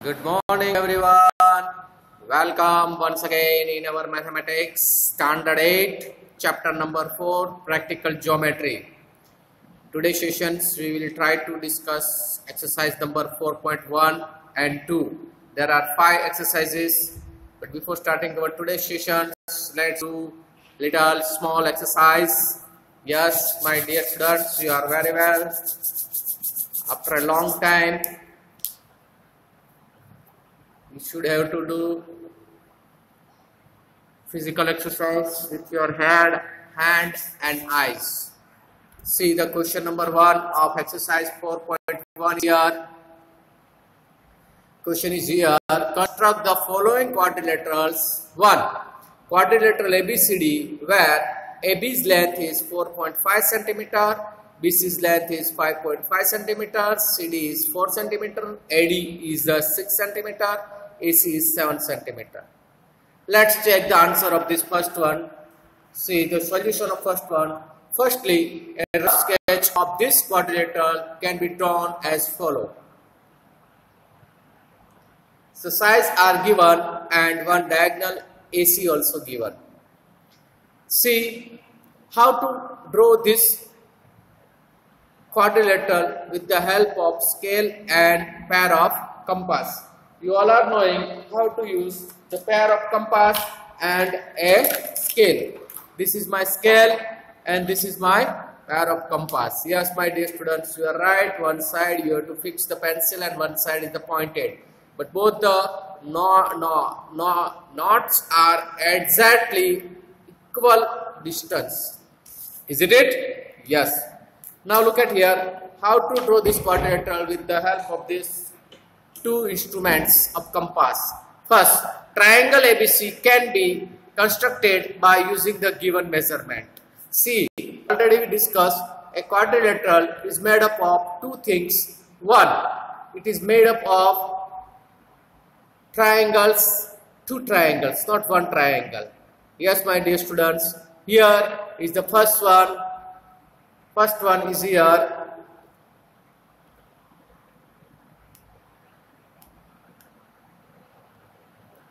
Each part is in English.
Good morning everyone. Welcome once again in our mathematics standard 8 chapter number 4 practical geometry. Today's sessions we will try to discuss exercise number 4.1 and 2. There are 5 exercises, but before starting our today's sessions, let's do little small exercise. Yes, my dear students, you are very well. After a long time you should have to do physical exercise with your head, hand and eyes. See the question number 1 of exercise 4.1 here. Question is here. Construct the following quadrilaterals. 1. Quadrilateral ABCD where AB's length is 4.5 cm, BC's length is 5.5 cm, CD is 4 cm, AD is 6 cm, AC is 7 cm. Let's check the answer of this first one. See the solution of first one. Firstly, a rough sketch of this quadrilateral can be drawn as follows. The sides are given and one diagonal AC also given. See how to draw this quadrilateral with the help of scale and pair of compass. You all are knowing how to use the pair of compass and a scale. This is my scale and this is my pair of compass. Yes, my dear students, you are right. One side you have to fix the pencil and one side is the pointed. But both the knots are exactly equal distance. Isn't it? Yes. Now look at here how to draw this quadrilateral with the help of these two instruments of compass. First, triangle ABC can be constructed by using the given measurement. See, already we discussed a quadrilateral is made up of two things. One, it is made up of triangles, two triangles, not one triangle. Yes, my dear students, here is the first one. First one is here.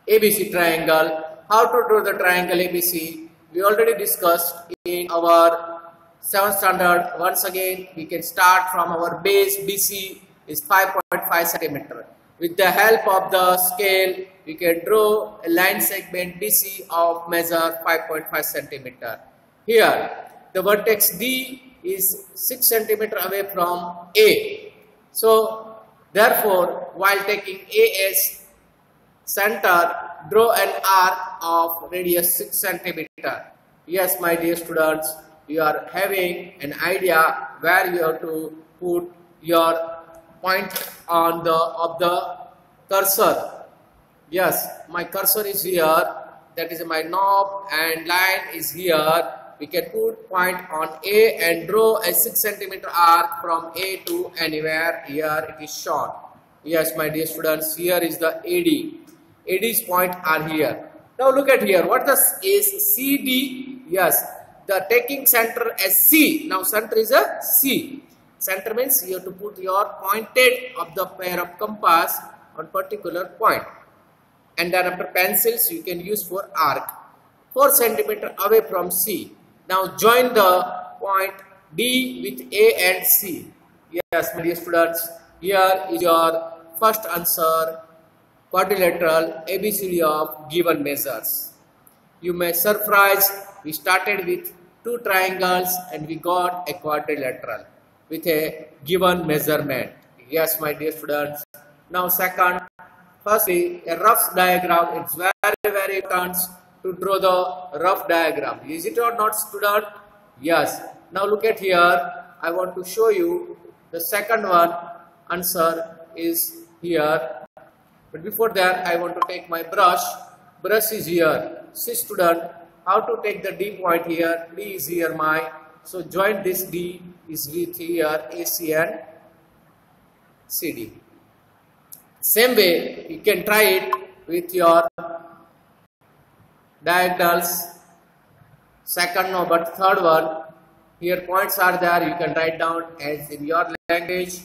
ABC triangle. How to draw the triangle ABC? We already discussed in our 7th standard. Once again, we can start from our base. BC is 5.5 cm. With the help of the scale, we can draw a line segment BC of measure 5.5 cm. Here, the vertex D is 6 cm away from A. So, therefore, while taking A as center, draw an arc of radius 6 cm. Yes, my dear students, you are having an idea where you have to put your point on the cursor. Yes, my cursor is here. That is my knob and line is here. We can put point on A and draw a 6 cm arc from A to anywhere. Here it is shown. Yes, my dear students, here is the AD. AD's point are here. Now look at here. What is CD? Yes, the taking center as C. Now center is a C. Center means you have to put your pointed of the pair of compass on particular point. And then after pencils you can use for arc. 4 cm away from C. Now join the point D with A and C. Yes, my dear students, here is your first answer. Quadrilateral ABCD of given measures. You may surprise, we started with two triangles and we got a quadrilateral with a given measurement. Yes, my dear students. Now second, firstly, a rough diagram. It's very important to draw the rough diagram. Is it or not, student? Yes. Now look at here. I want to show you the second one. Answer is here. But before that, I want to take my brush. Brush is here. See, student, how to take the D point here. D is here, so join this D is with here AC and CD. Same way, you can try it with your diagonals. Second, no, but third one. Here points are there. You can write down as in your language.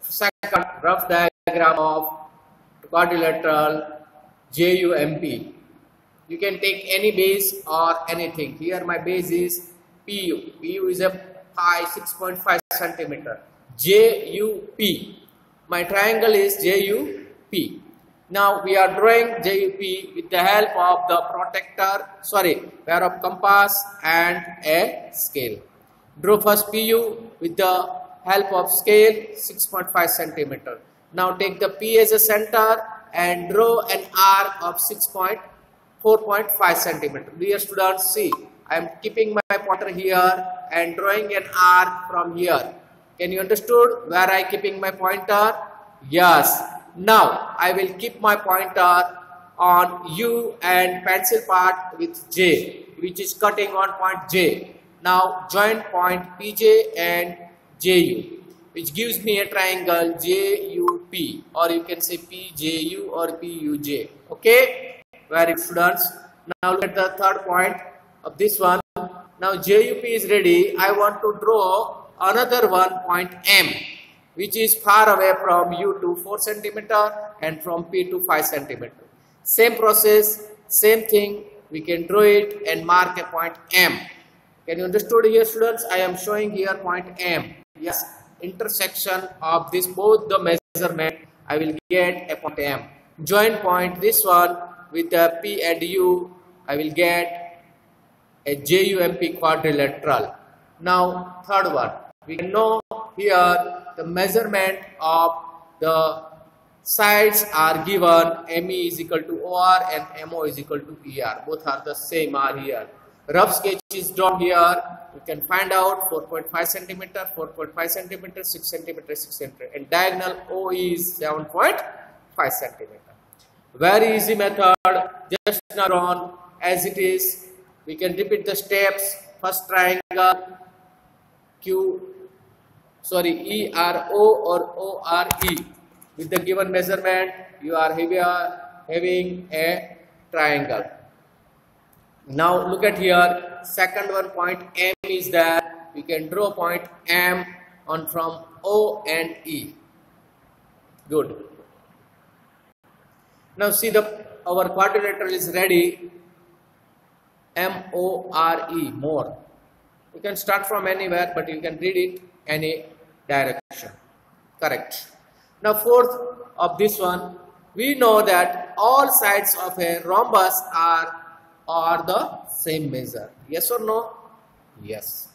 Second, rough diagram of quadrilateral JUMP. You can take any base or anything. Here my base is PU. PU is a pi 6.5 centimeter. JUP. My triangle is JUP. Now we are drawing JUP with the help of the pair of compass and a scale. Draw first PU with the help of scale 6.5 centimeter. Now take the P as a center and draw an arc of 4.5 centimeter. Dear students, see, I am keeping my pointer here and drawing an arc from here. Can you understood where I keeping my pointer? Yes. Now I will keep my pointer on U and pencil part with J, which is cutting on point J. Now join point PJ and JU, which gives me a triangle JUP, or you can say PJU or PUJ. Okay, very good students. Now look at the third point of this one. Now JUP is ready. I want to draw another one, point M, which is far away from U to 4 centimeter and from P to 5 centimeter. Same process, same thing. We can draw it and mark a point M. Can you understood here, students? I am showing here point M. Yes, intersection of this both the measurement, I will get a point M. Join point this one with the P and U, I will get a JUMP quadrilateral. Now third one, we can know here the measurement of the sides are given. ME is equal to OR and MO is equal to ER. Both are the same are here. Rough sketch is drawn here. You can find out 4.5 centimeter, 4.5 centimeter, 6 centimeter, 6 centimeter, and diagonal O is 7.5 centimeter. Very easy method. Just now on as it is. We can repeat the steps. First triangle ERO or ORE. With the given measurement, you are having a triangle. Now look at here, second one, point M is there. We can draw point M on from O and E. Good. Now see our quadrilateral is ready. MORE, more. You can start from anywhere, but you can read it any direction. Correct. Now fourth of this one, we know that all sides of a rhombus are the same measure. Yes or no? Yes.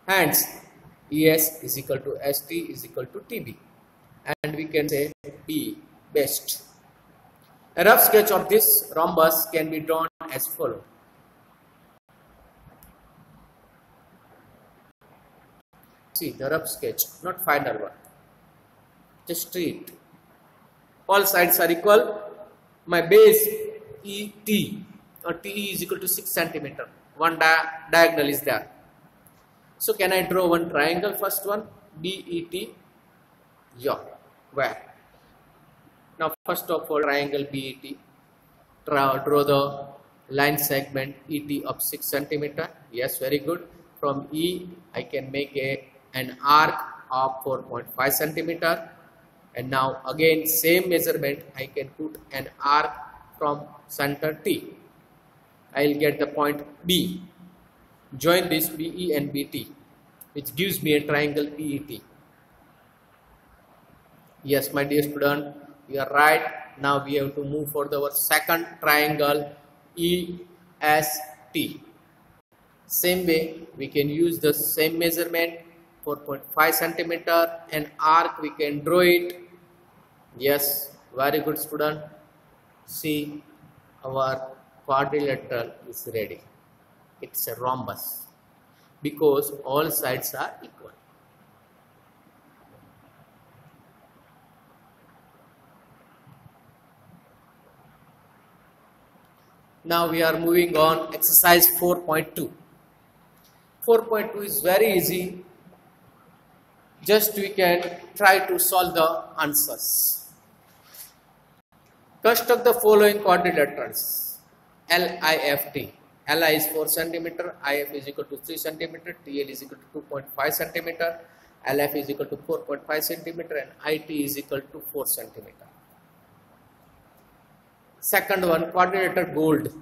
Hence, ES is equal to ST is equal to TB. And we can say P best. A rough sketch of this rhombus can be drawn as follows. See the rough sketch, not final one. Just treat. All sides are equal. My base ET or TE is equal to 6 centimeter. One diagonal is there. So can I draw one triangle? First one, BET. Yeah. Where? Now first of all, triangle BET. Draw the line segment ET of 6 centimeter. Yes, very good. From E, I can make an arc of 4.5 centimeter. And now again same measurement, I can put an arc from center T. I will get the point B. Join this BE and BT, which gives me a triangle PET. Yes, my dear student, you are right. Now we have to move for our second triangle EST. Same way, we can use the same measurement, 4.5 centimeter, an arc we can draw it. Yes, very good student. See, our quadrilateral is ready. It's a rhombus because all sides are equal. Now we are moving on exercise 4.2. 4.2 is very easy. Just we can try to solve the answers. Construct the following quadrilaterals. LIFT. Li is 4 centimeter, IF is equal to 3 centimeter, TL is equal to 2.5 centimeter, LF is equal to 4.5 centimeter, and IT is equal to 4 centimeter. Second one, quadrilateral gold.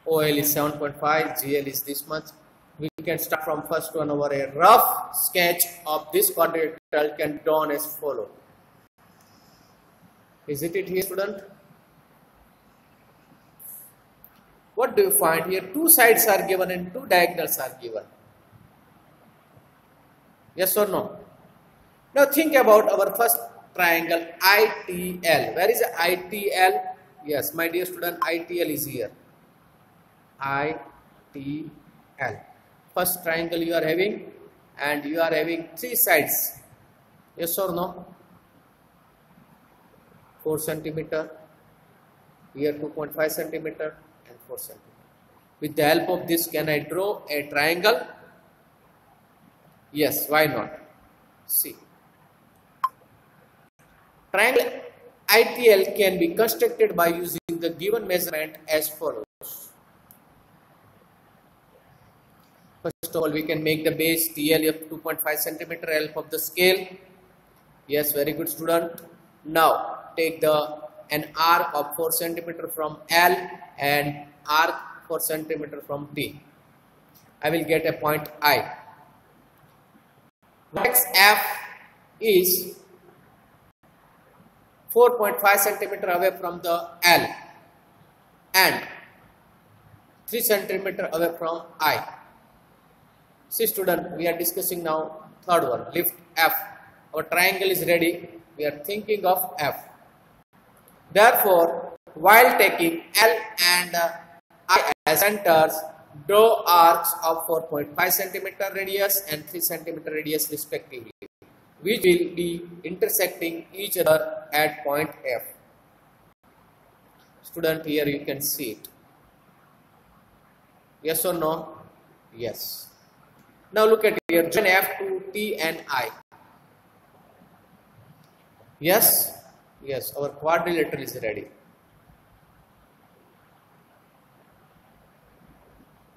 OL is 7.5, GL is this much. We can start from first one over a rough sketch of this quadrilateral can be drawn as follows. Is it here, student? What do you find here? Two sides are given and two diagonals are given. Yes or no? Now think about our first triangle ITL. Where is ITL? Yes, my dear student, ITL is here. ITL. First triangle you are having, and you are having three sides. Yes or no? 4 centimeter. Here 2.5 centimeter and 4 centimeter. With the help of this, can I draw a triangle? Yes, why not? See. Triangle ITL can be constructed by using the given measurement as follows. First of all, we can make the base TL of 2.5 centimeter, help of the scale. Yes, very good, student. Now take an arc of 4 centimeter from L and arc 4 centimeter from T. I will get a point I. Vertex F is 4.5 centimeter away from the L and 3 centimeter away from I. See, student, we are discussing now third one, lift F. Our triangle is ready. We are thinking of F. Therefore, while taking L and I as centers, draw arcs of 4.5 centimeter radius and 3 centimeter radius respectively, which will be intersecting each other at point F. Student, here you can see it. Yes or no? Yes. Now look at here, join F to T and I. Yes? Yes, our quadrilateral is ready.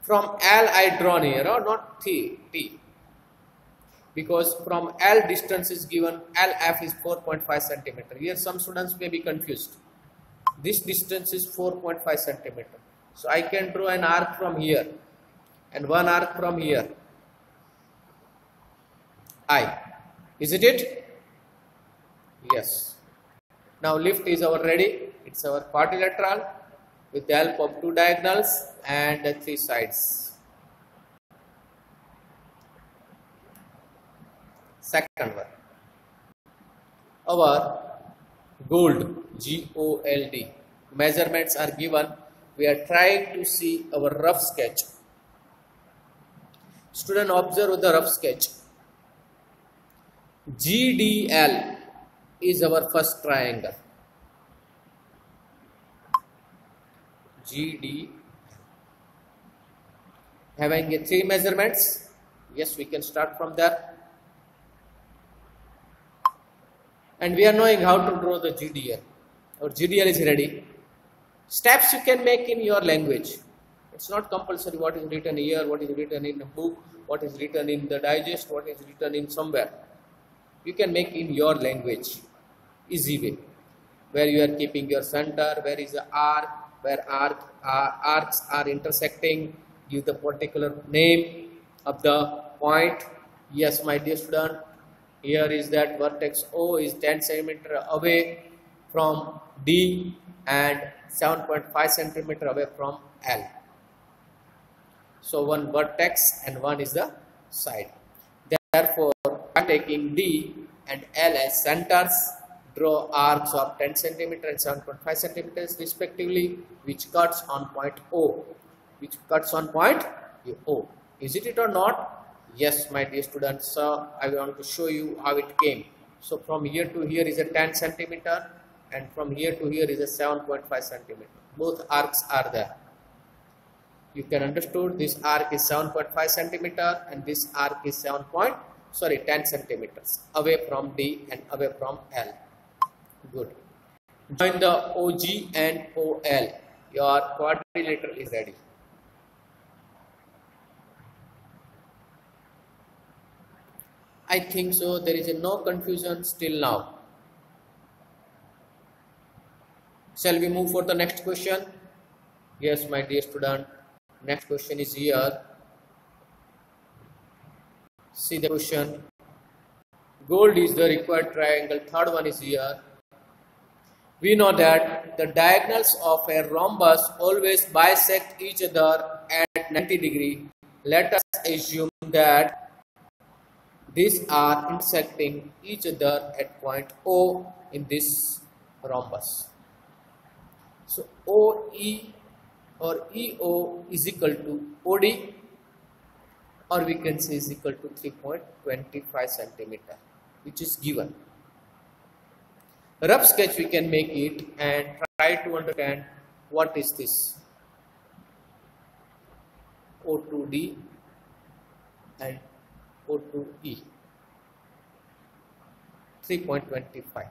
From L I drawn here, or not T. Because from L distance is given, LF is 4.5 centimeter. Here some students may be confused. This distance is 4.5 centimeter. So I can draw an arc from here and one arc from here. I. Isn't it? Yes. Now lift is our ready. It's our quadrilateral with the help of two diagonals and three sides. Second one. Our gold, G-O-L-D. Measurements are given. We are trying to see our rough sketch. Student, observe the rough sketch. GDL is our first triangle. GD having three measurements. Yes, we can start from there. And we are knowing how to draw the GDL. Our GDL is ready. Steps you can make in your language. It's not compulsory what is written here, what is written in a book, what is written in the digest, what is written in somewhere. You can make in your language, easy way, where you are keeping your center, where is the arc, where arcs are intersecting, give the particular name of the point. Yes, my dear student, here is that vertex O is 10 centimeter away from D and 7.5 centimeter away from L. So one vertex and one is the side. Therefore, by taking D and L as centers, draw arcs of 10 centimeter and 7.5 centimeters respectively, which cuts on point O. O. Is it or not? Yes, my dear students. So I want to show you how it came. So from here to here is a 10 centimeter and from here to here is a 7.5 centimeter. Both arcs are there. You can understood this arc is 7.5 centimeter and this arc is 10 centimeters away from D and away from L. Good. Join the OG and OL. Your quadrilateral is ready. I think so. There is no confusion still now. Shall we move for the next question? Yes, my dear student. Next question is here. See the question. Gold is the required triangle. Third one is here. We know that the diagonals of a rhombus always bisect each other at 90 degrees. Let us assume that these are intersecting each other at point O in this rhombus. So OE or EO is equal to OD, or we can say is equal to 3.25 centimeter, which is given. Rough sketch we can make it and try to understand what is this O2D and O2E. 3.25.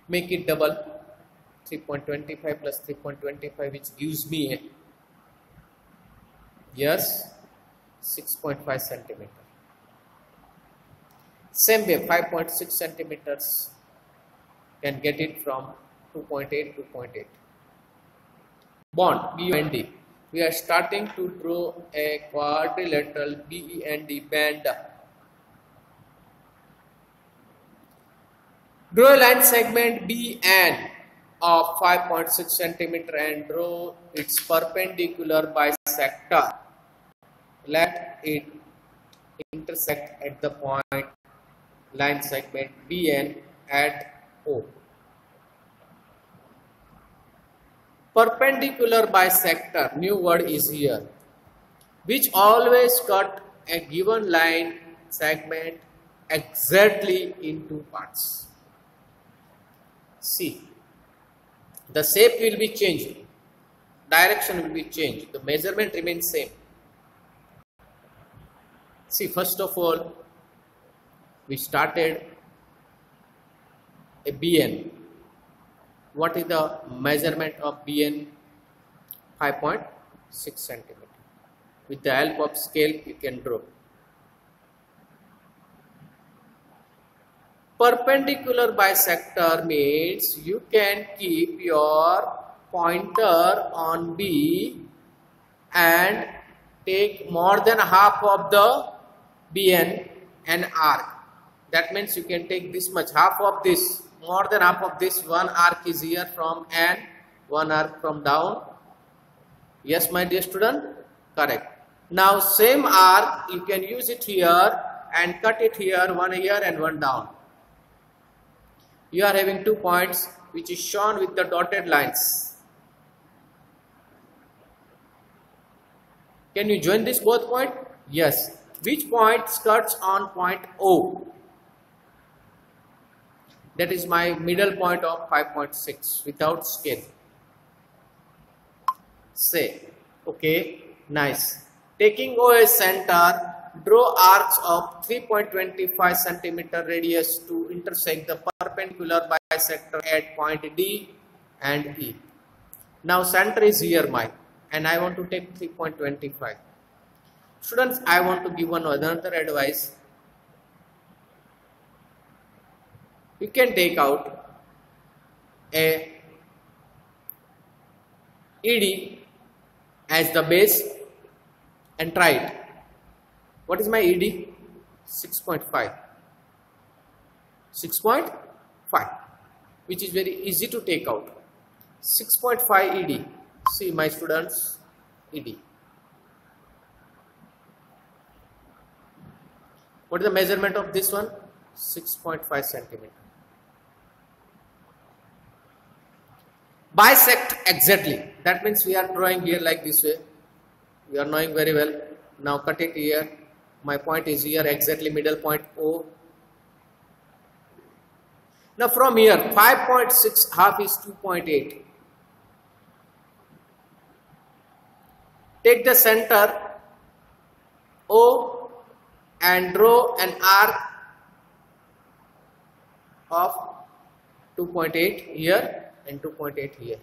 Make it double. 3.25 plus 3.25, which gives me a, yes, 6.5 centimeter. Same way, 5.6 centimeters can get it from 2.8 to 0.8. Bond BEND. We are starting to draw a quadrilateral BEND band. Draw a line segment BN of 5.6 centimeter and draw its perpendicular bisector. Let it intersect at the point line segment BN at O. Perpendicular bisector, new word is here, which always cut a given line segment exactly in two parts. See, the shape will be changed, direction will be changed, the measurement remains same. See, first of all, we started a BN. What is the measurement of BN? 5.6 centimeter. With the help of scale, you can draw. Perpendicular bisector means you can keep your pointer on B and take more than half of the BN and arc. That means you can take this much, half of this, more than half of this. One arc is here from N, one arc from down. Yes, my dear student? Correct. Now same arc, you can use it here and cut it here and one down. You are having 2 points which is shown with the dotted lines. Can you join this both point? Yes. Which point starts on point O? That is my middle point of 5.6 without scale. Say, okay, nice. Taking O as center, draw arcs of 3.25 centimeter radius to intersect the perpendicular bisector at point D and E. Now center is here mine, and I want to take 3.25. Students, I want to give one another advice. You can take out a ED as the base and try it. What is my ED? 6.5. 6.5, which is very easy to take out. 6.5 ED. See my students, ED. What is the measurement of this one? 6.5 centimeter. Bisect exactly. That means we are drawing here like this way. We are knowing very well. Now cut it here. My point is here, exactly middle point O. Now from here, 5.6 half is 2.8. Take the center O and draw an arc of 2.8 here and 2.8 here.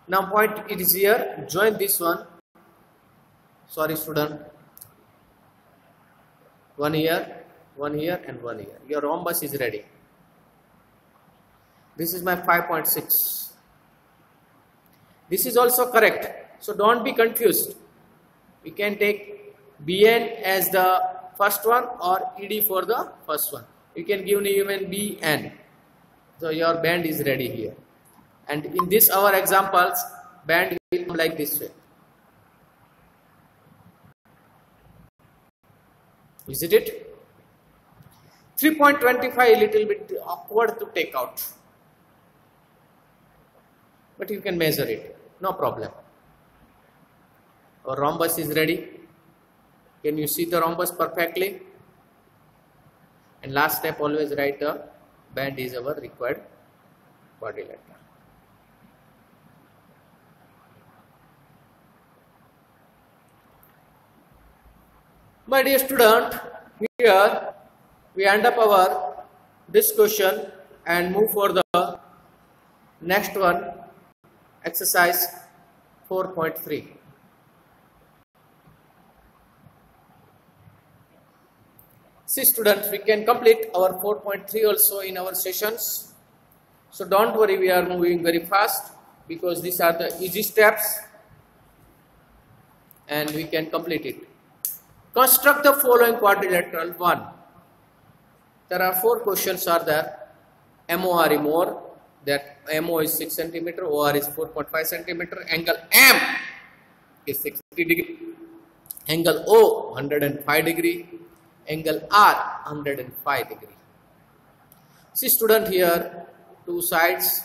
Now point it is here, join this one. Sorry student. One here and one here. Your rhombus is ready. This is my 5.6. This is also correct. So don't be confused. We can take BN as the first one or ED for the first one. You can give me even BN. So your band is ready here. And in this our examples, band will come like this way. Isn't it? 3.25 a little bit awkward to take out. But you can measure it. No problem. Our rhombus is ready. Can you see the rhombus perfectly? And last step, always write the band is our required quadrilateral. My dear student, here we end up our discussion and move for the next one, exercise 4.3. See students, we can complete our 4.3 also in our sessions. So don't worry, we are moving very fast because these are the easy steps and we can complete it. Construct the following quadrilateral. 1. There are 4 questions are there. MOR more, that MO is 6 cm, OR is 4.5 cm, angle M is 60 degree, angle O 105 degree, angle R 105 degree. See student, here 2 sides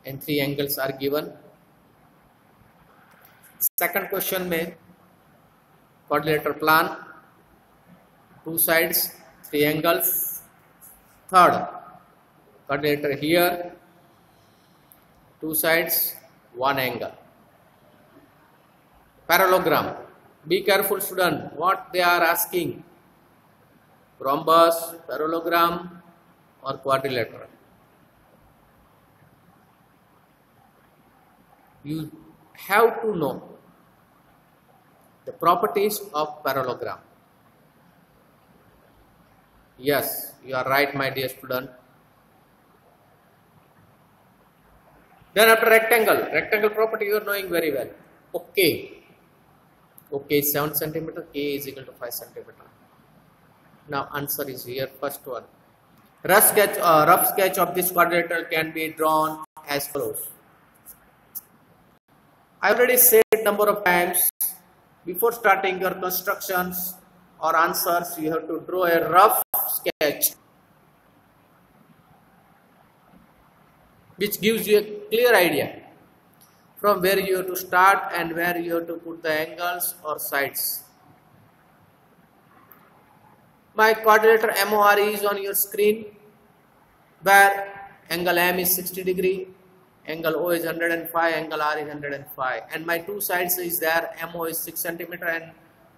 and 3 angles are given. Second question में quadrilateral plan, 2 sides, 3 angles. Third, quadrilateral here, 2 sides, 1 angle. Parallelogram. Be careful student, what they are asking. Rhombus, parallelogram or quadrilateral. You have to know the properties of parallelogram. Yes, you are right, my dear student. Then after rectangle property you are knowing very well. Okay, is 7 cm, K is equal to 5 cm. Now answer is here, first one. Rough sketch of this quadrilateral can be drawn as follows. I already said number of times, before starting your constructions or answers, you have to draw a rough sketch which gives you a clear idea from where you have to start and where you have to put the angles or sides. My quadrilateral MOR is on your screen, where angle M is 60 degree, angle O is 105, angle R is 105, and my 2 sides is there. MO is 6 cm and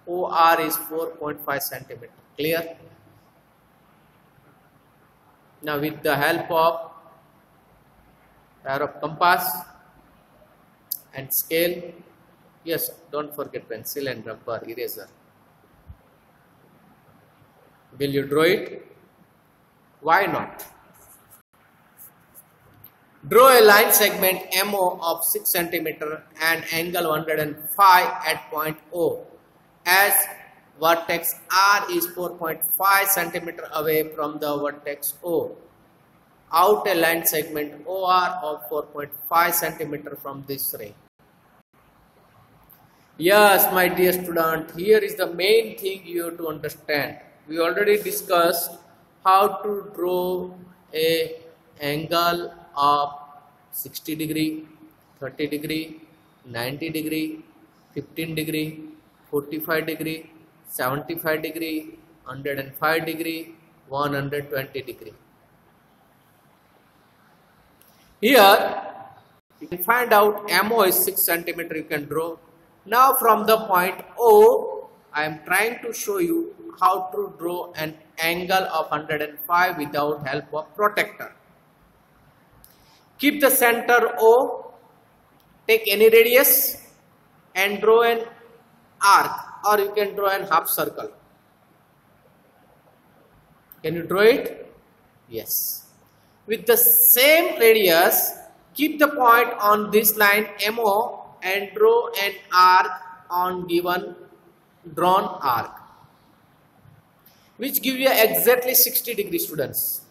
OR is 4.5 cm. Clear? Now with the help of pair of compass and scale, yes, don't forget pencil and rubber eraser. Will you draw it? Why not? Draw a line segment MO of 6 cm and angle 105 at point O, as vertex R is 4.5 cm away from the vertex O. Out a line segment OR of 4.5 cm from this ray. Yes, my dear student, here is the main thing you have to understand. We already discussed how to draw a angle of 60 degree, 30 degree, 90 degree, 15 degree, 45 degree, 75 degree, 105 degree, 120 degree. Here you can find out MO is 6 cm, you can draw. Now from the point O, I am trying to show you how to draw an angle of 105 without help of protractor. Keep the center O, take any radius and draw an arc, or you can draw an half circle. Can you draw it? Yes. with the same radius, keep the point on this line MO and draw an arc on given drawn arc, which give you exactly 60 degrees, students.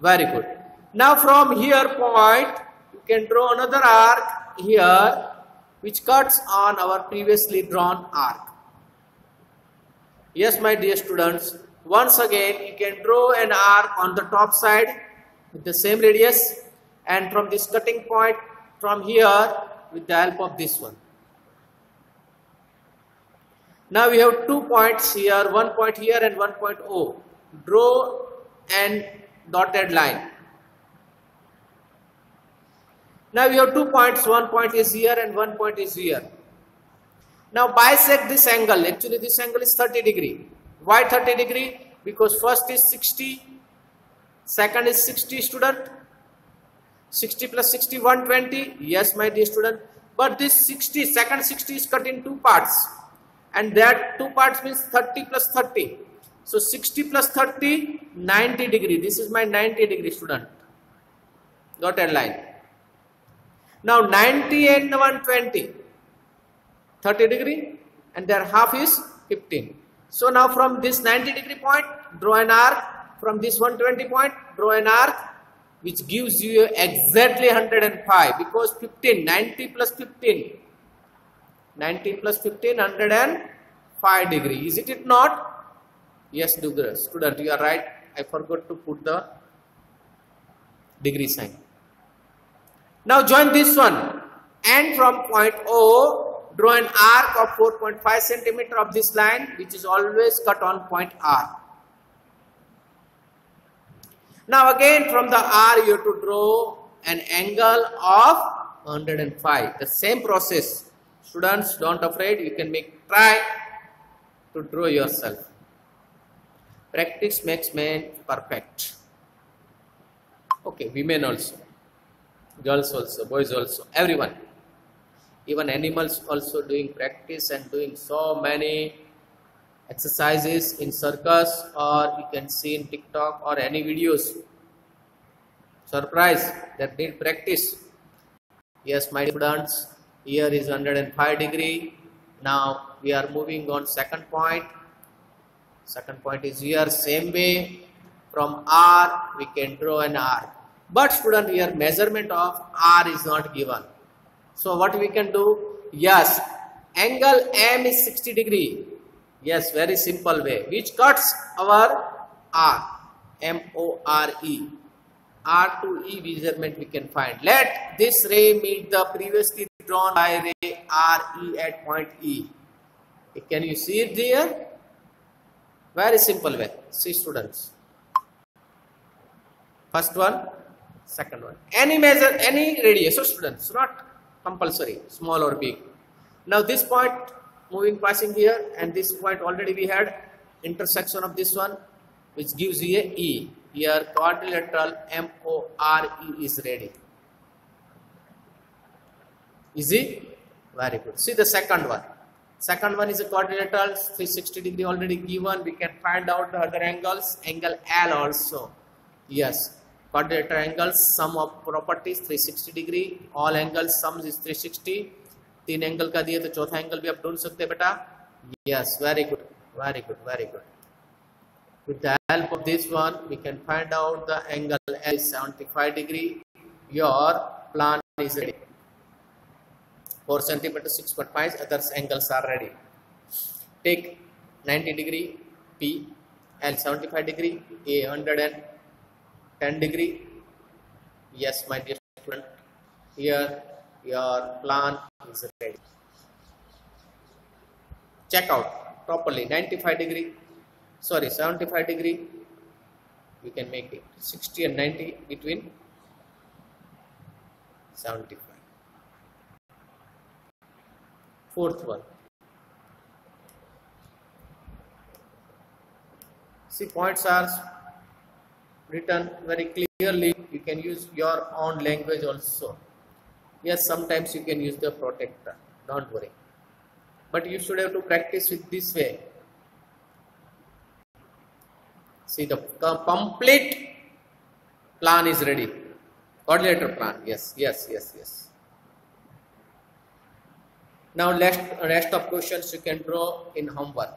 Very good. Now from here point, you can draw another arc here, which cuts on our previously drawn arc. Yes, my dear students, once again you can draw an arc on the top side with the same radius, and from this cutting point from here with the help of this one. Now we have 2 points here, 1 point here and 1 point O. Draw an dotted line. Now we have 2 points, 1 point is here and 1 point is here. Now bisect this angle. Actually this angle is 30 degree. Why 30 degree? Because first is 60, second is 60, student. 60 plus 60, 120. Yes, my dear student. But this 60, second 60 is cut in 2 parts. And that 2 parts means 30 plus 30. So 60 plus 30, 90 degree. This is my 90 degree, student. Dotted line. Now 90 and 120. 30 degree. And their half is 15. So now from this 90 degree point, draw an arc. From this 120 point, draw an arc, which gives you exactly 105. Because 15, 90 plus 15. 90 plus 15, 105 degree. Is it not? Yes, student, you are right. I forgot to put the degree sign. Now join this one. And from point O, draw an arc of 4.5 centimeter of this line, which is always cut on point R. Now again from the R, you have to draw an angle of 105. The same process. Students, don't afraid, you can try to draw yourself. Practice makes man perfect. Okay, women also, girls also, boys also, everyone. Even animals also doing practice and doing so many exercises in circus, or you can see in TikTok or any videos. Surprise, that need practice. Yes, my students. Here is 105 degree. Now we are moving on second point. Second point is here, same way. From R we can draw an arc. But student, here measurement of R is not given. So what we can do? Yes, angle M is 60 degree. Yes, very simple way. Which cuts our R. M-O-R-E. R to E measurement we can find. Let this ray meet the previously drawn by ray RE at point E. Can you see it there? Very simple way. See, students. First one, second one. Any measure, any radius. So students, not compulsory, small or big. Now this point moving passing here, and this point already we had intersection of this one, which gives you a E. Here quadrilateral MORE is ready. Easy? Very good. See the second one. Second one is a quadrilateral, 360 degree already given. We can find out the other angles. Angle L also. Yes. Quadrilateral angles, sum of properties 360 degree. All angles sums is 360. 3 angle का दिए तो चौथा angle भी आप ढूंढ सकते हैं बेटा. Yes. Very good. Very good. Very good. With the help of this one, we can find out the angle L is 75 degree. Your plan is ready. 4 centimeter, 6.5, others angles are ready. Take 90 degree P, L 75 degree, A 110 degree. Yes, my dear student, here your plan is ready. Check out properly. 95 degree, sorry, 75 degree. We can make it 60 and 90 between 75. Fourth one. See, points are written very clearly. You can use your own language also. Yes, sometimes you can use the protractor. Don't worry. But you should have to practice with this way. See the complete Plan is ready. Quadrilateral plan. Yes, yes, yes, yes. Now rest of questions you can draw in homework.